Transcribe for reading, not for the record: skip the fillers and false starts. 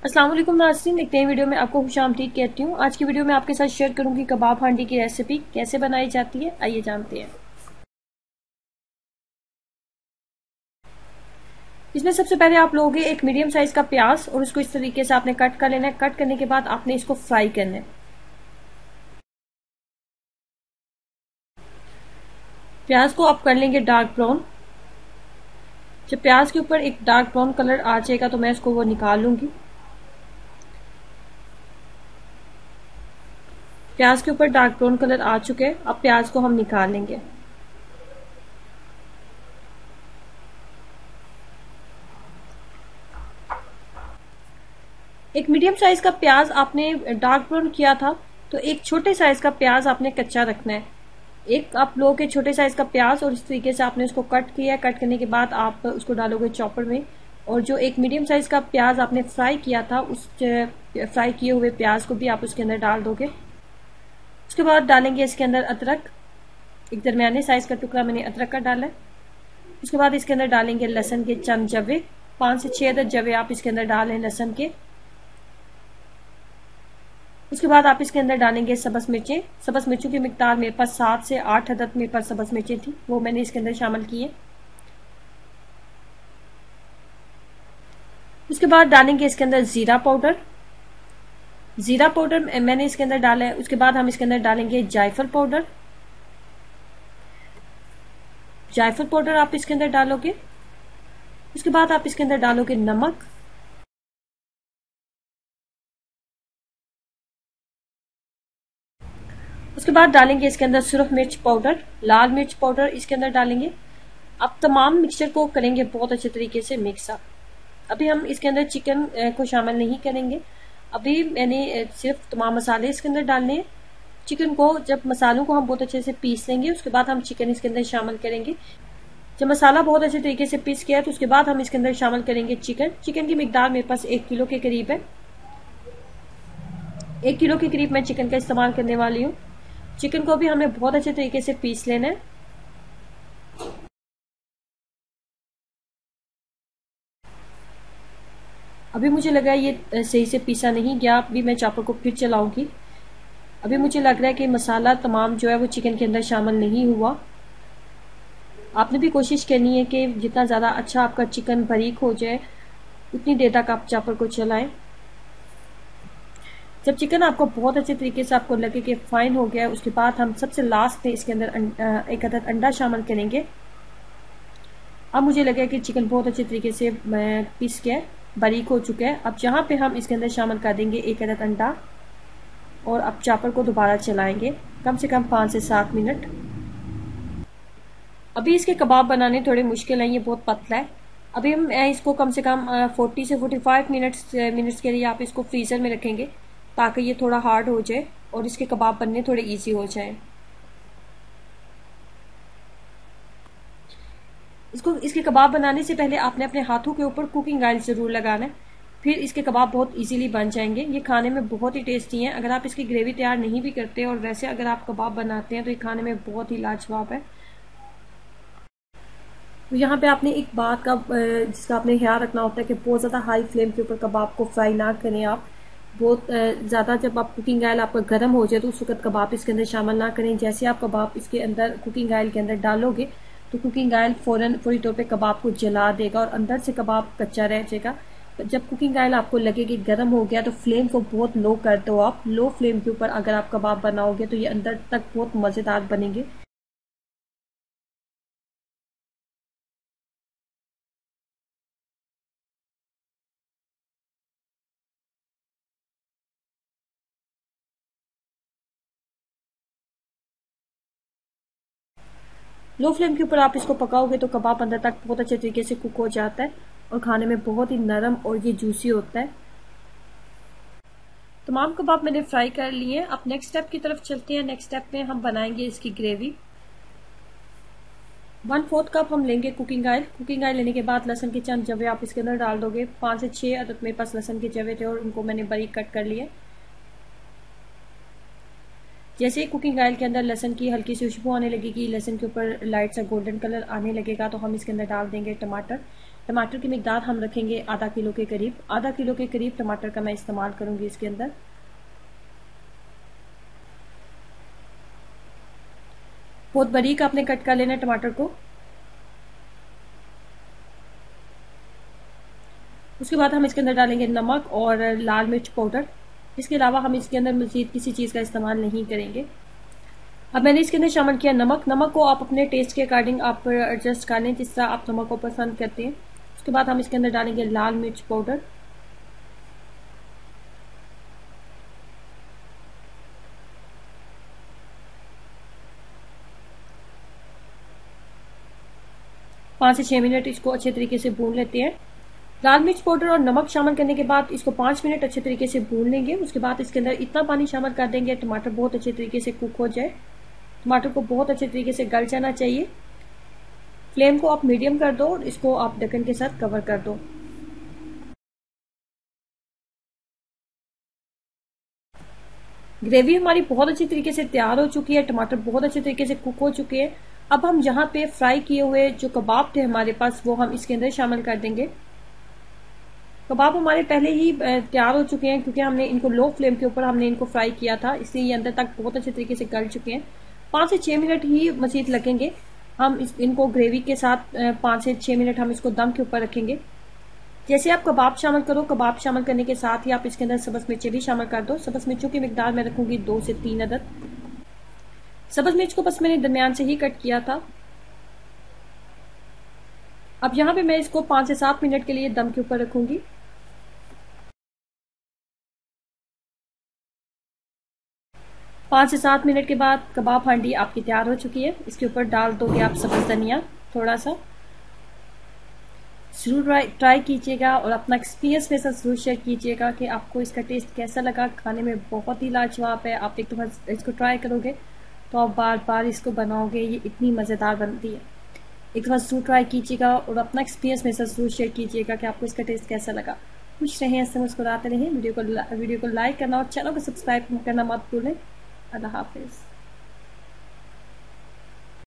अस्सलाम वालेकुम नाज़रीन, एक नई वीडियो में आपको खुशामदीद कहती हूँ। आज की वीडियो में आपके साथ शेयर करूंगी कबाब हांडी की रेसिपी कैसे बनाई जाती है। आइए जानते हैं। इसमें सबसे पहले आप लोगे एक मीडियम साइज का प्याज और उसको इस तरीके से आपने कट कर लेना है। कट करने के बाद आपने इसको फ्राई करना है। प्याज को आप कर लेंगे डार्क ब्राउन। जब प्याज के ऊपर एक डार्क ब्राउन कलर आ जाएगा तो मैं इसको वो निकाल लूंगी। प्याज के ऊपर डार्क ब्राउन कलर आ चुके हैं। अब प्याज को हम निकाल लेंगे। एक मीडियम साइज का प्याज आपने डार्क ब्राउन किया था, तो एक छोटे साइज का प्याज आपने कच्चा रखना है। एक आप लोगे छोटे साइज का प्याज और इस तरीके से आपने उसको कट किया। कट करने के बाद आप उसको डालोगे चॉपर में, और जो एक मीडियम साइज का प्याज आपने फ्राई किया था उस फ्राई किए हुए प्याज को भी आप उसके अंदर डाल दोगे। उसके बाद डालेंगे इसके अंदर अदरक। एक दरमियाने साइज का टुकड़ा मैंने अदरक का डाला है। उसके बाद इसके अंदर डालेंगे लहसुन के चंद जवे, 5 से 6 अदद जवे आप इसके अंदर डालें लहसुन के। उसके बाद आप इसके अंदर डालेंगे सब्ज मिर्चें। सब्ज मिर्चों की मिकदार मेरे पास 7 से 8 अदद मेरे पास सब्ज मिर्चें थी, वो मैंने इसके अंदर शामिल की है। उसके बाद डालेंगे इसके अंदर जीरा पाउडर। जीरा पाउडर मैंने इसके अंदर डाला है। उसके बाद हम इसके अंदर डालेंगे जायफल पाउडर। जायफल पाउडर आप इसके अंदर डालोगे। उसके बाद आप इसके अंदर डालोगे नमक। उसके बाद डालेंगे इसके अंदर सुरख मिर्च पाउडर, लाल मिर्च पाउडर इसके अंदर डालेंगे। अब तमाम मिक्सचर को करेंगे बहुत अच्छे तरीके से मिक्स अप। अभी हम इसके अंदर चिकन को शामिल नहीं करेंगे। अभी मैंने सिर्फ तमाम मसाले इसके अंदर डालने हैं। चिकन को जब मसालों को हम बहुत अच्छे से पीस लेंगे उसके बाद हम चिकन इसके अंदर शामिल करेंगे। जब मसाला बहुत अच्छे तरीके से पीस गया तो उसके बाद हम इसके अंदर शामिल करेंगे चिकन। चिकन की मिकदार मेरे पास 1 किलो के करीब है। 1 किलो के करीब मैं चिकन का इस्तेमाल करने वाली हूँ। चिकन को भी हमें बहुत अच्छे तरीके से पीस लेना है। अभी मुझे लगा ये सही से पीसा नहीं गया, अभी मैं चॉपर को फिर चलाऊंगी। अभी मुझे लग रहा है कि मसाला तमाम जो है वो चिकन के अंदर शामिल नहीं हुआ। आपने भी कोशिश करनी है कि जितना ज़्यादा अच्छा आपका चिकन बारीक हो जाए उतनी देर तक आप चॉपर को चलाएं। जब चिकन आपको बहुत अच्छे तरीके से आपको लगे कि फाइन हो गया है, उसके बाद हम सबसे लास्ट में इसके अंदर एक अदद अंडा शामिल करेंगे। अब मुझे लगा कि चिकन बहुत अच्छे तरीके से पीस गया है, बारीक हो चुका है। अब यहाँ पे हम इसके अंदर शामिल कर देंगे एक अदद अंडा और अब चॉपर को दोबारा चलाएंगे कम से कम 5 से 7 मिनट। अभी इसके कबाब बनाने थोड़े मुश्किल हैं, ये बहुत पतला है। अभी हम इसको कम से कम 40 से 45 मिनट्स के लिए आप इसको फ्रीजर में रखेंगे ताकि ये थोड़ा हार्ड हो जाए और इसके कबाब बनने थोड़े इजी हो जाए। इसके कबाब बनाने से पहले आपने अपने हाथों के ऊपर कुकिंग ऑयल जरूर लगाना है, फिर इसके कबाब बहुत इजीली बन जाएंगे। ये खाने में बहुत ही टेस्टी हैं। अगर आप इसकी ग्रेवी तैयार नहीं भी करते और वैसे अगर आप कबाब बनाते हैं तो ये खाने में बहुत ही लाजवाब है। तो यहाँ पे आपने एक बात का जिसका आपने ख्याल रखना होता है कि बहुत ज़्यादा हाई फ्लेम के ऊपर कबाब को फ्राई ना करें आप। बहुत ज़्यादा जब आप कुकिंग ऑयल आपका गर्म हो जाए तो उस वक्त कबाब इसके अंदर शामिल ना करें। जैसे आप कबाब इसके अंदर कुकिंग ऑयल के अंदर डालोगे तो कुकिंग ऑयल फौरी तौर पे कबाब को जला देगा और अंदर से कबाब कच्चा रह जाएगा। जब कुकिंग ऑयल आपको लगे कि गर्म हो गया तो फ्लेम को बहुत लो कर दो आप। लो फ्लेम के ऊपर अगर आप कबाब बनाओगे तो ये अंदर तक बहुत मज़ेदार बनेंगे। लो फ्लेम के ऊपर आप इसको पकाओगे तो कबाब अंदर तक बहुत अच्छे तरीके से कुक हो जाता है और खाने में बहुत ही नरम और ये जूसी होता है। तमाम कबाब मैंने फ्राई कर लिए। अब नेक्स्ट स्टेप की तरफ चलते हैं। नेक्स्ट स्टेप में हम बनाएंगे इसकी ग्रेवी। 1/4 कप हम लेंगे कुकिंग ऑयल। कुकिंग ऑयल लेने के बाद लहसुन के चंद जवे आप इसके अंदर डाल दोगे। 5 से 6 अदद मेरे पास लहसुन के जवे थे और उनको मैंने बारीक कट कर लिए। जैसे ही कुकिंग ऑयल के अंदर लहसुन की हल्की सी खुशबू आने लगेगी, लहसुन के ऊपर लाइट सा गोल्डन कलर आने लगेगा तो हम इसके अंदर डाल देंगे टमाटर। टमाटर की मिकदार हम रखेंगे आधा किलो के करीब। आधा किलो के करीब टमाटर का मैं इस्तेमाल करूंगी इसके अंदर। बहुत बारीक आपने कट कर लेना है टमाटर को। उसके बाद हम इसके अंदर डालेंगे नमक और लाल मिर्च पाउडर। इसके अलावा हम इसके अंदर मजीद किसी चीज़ का इस्तेमाल नहीं करेंगे। अब मैंने इसके अंदर शामिल किया नमक। नमक को आप अपने टेस्ट के अकॉर्डिंग आप एडजस्ट कर लें, जिस तरह आप नमक को पसंद करते हैं। उसके बाद हम इसके अंदर डालेंगे लाल मिर्च पाउडर। पाँच से 6 मिनट इसको अच्छे तरीके से भून लेते हैं। लाल मिर्च पाउडर और नमक शामिल करने के बाद इसको 5 मिनट अच्छे तरीके से भून लेंगे। उसके बाद इसके अंदर इतना पानी शामिल कर देंगे टमाटर बहुत अच्छे तरीके से कुक हो जाए। टमाटर को बहुत अच्छे तरीके से गल जाना चाहिए। फ्लेम को आप मीडियम कर दो और इसको आप ढक्कन के साथ कवर कर दो। ग्रेवी हमारी बहुत अच्छी तरीके से तैयार हो चुकी है। टमाटर बहुत अच्छे तरीके से कुक हो चुके हैं। अब हम यहाँ पे फ्राई किए हुए जो कबाब थे हमारे पास, वो हम इसके अंदर शामिल कर देंगे। कबाब हमारे पहले ही तैयार हो चुके हैं, क्योंकि हमने इनको लो फ्लेम के ऊपर हमने इनको फ्राई किया था, इसलिए ये अंदर तक बहुत अच्छे तरीके से गल चुके हैं। 5 से 6 मिनट ही मजीद लगेंगे। हम इनको ग्रेवी के साथ 5 से 6 मिनट हम इसको दम के ऊपर रखेंगे। जैसे आप कबाब शामिल करो, कबाब शामिल करने के साथ ही आप इसके अंदर सब्ज मिर्चें भी शामिल कर दो। सब्ज मिर्चों की मिकदार मैं रखूंगी 2 से 3 अदद। सब्ज मिर्च को बस मैंने दरमियान से ही कट किया था। अब यहाँ पे मैं इसको 5 से 7 मिनट के लिए दम के ऊपर रखूंगी। 5 से 7 मिनट के बाद कबाब हांडी आपकी तैयार हो चुकी है। इसके ऊपर डाल दोगे आप सब्ज धनिया थोड़ा सा। जरूर ट्राई कीजिएगा और अपना एक्सपीरियंस मेरे साथ जरूर शेयर कीजिएगा कि आपको इसका टेस्ट कैसा लगा। खाने में बहुत ही लाजवाब है। आप एक दफ़ा इसको ट्राई करोगे तो आप बार बार इसको बनाओगे। ये इतनी मज़ेदार बनती है। एक दफ़ा जरूर ट्राई कीजिएगा और अपना एक्सपीरियंस मेरे साथ जरूर शेयर कीजिएगा कि आपको इसका टेस्ट कैसा लगा। खुश रहें, ऐसे मुस्कुराते रहें। वीडियो को लाइक करना और चैनल को सब्सक्राइब करना मत भूलें। अल्लाह हाफिज़।